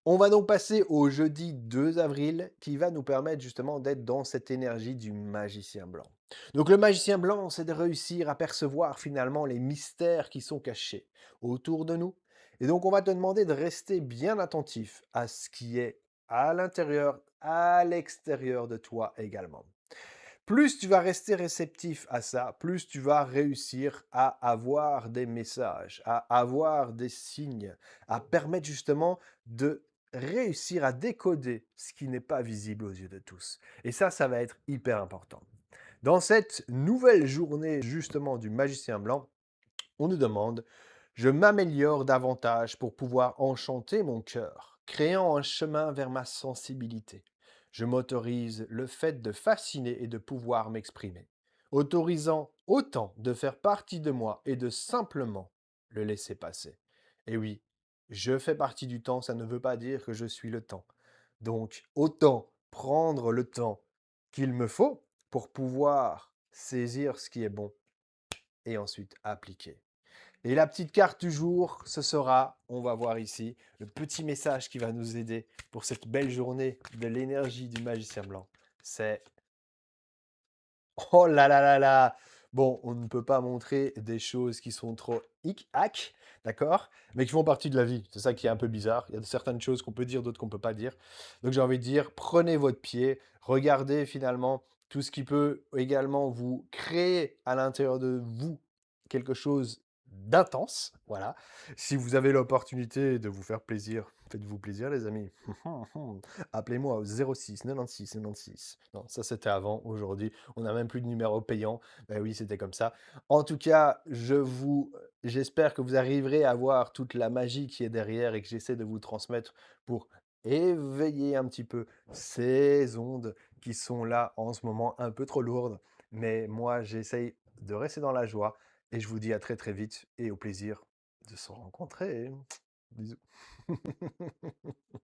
On va donc passer au jeudi 2 avril qui va nous permettre justement d'être dans cette énergie du magicien blanc. Donc le magicien blanc, c'est de réussir à percevoir finalement les mystères qui sont cachés autour de nous. Et donc on va te demander de rester bien attentif à ce qui est à l'intérieur, à l'extérieur de toi également. Plus tu vas rester réceptif à ça, plus tu vas réussir à avoir des messages, à avoir des signes, à permettre justement de réussir à décoder ce qui n'est pas visible aux yeux de tous. Et ça va être hyper important. Dans cette nouvelle journée justement du magicien blanc, on nous demande: «Je m'améliore davantage pour pouvoir enchanter mon cœur, créant un chemin vers ma sensibilité. Je m'autorise le fait de fasciner et de pouvoir m'exprimer, autorisant autant de faire partie de moi et de simplement le laisser passer.» Et oui, je fais partie du temps, ça ne veut pas dire que je suis le temps. Donc autant prendre le temps qu'il me faut pour pouvoir saisir ce qui est bon et ensuite appliquer. Et la petite carte du jour, ce sera, on va voir ici, le petit message qui va nous aider pour cette belle journée de l'énergie du magicien blanc. C'est oh là là là là! Bon, on ne peut pas montrer des choses qui sont trop hic-hac, d'accord? Mais qui font partie de la vie. C'est ça qui est un peu bizarre. Il y a certaines choses qu'on peut dire, d'autres qu'on peut pas dire. Donc j'ai envie de dire, prenez votre pied, regardez finalement tout ce qui peut également vous créer à l'intérieur de vous quelque chose d'intense, voilà. Si vous avez l'opportunité de vous faire plaisir, faites-vous plaisir les amis. Appelez-moi au 06 96 96. Non, ça c'était avant, aujourd'hui on n'a même plus de numéro payant. Ben oui, c'était comme ça. En tout cas, j'espère que vous arriverez à voir toute la magie qui est derrière et que j'essaie de vous transmettre pour éveiller un petit peu ces ondes qui sont là en ce moment un peu trop lourdes. Mais moi, j'essaye de rester dans la joie et je vous dis à très très vite et au plaisir de se rencontrer. Bisous.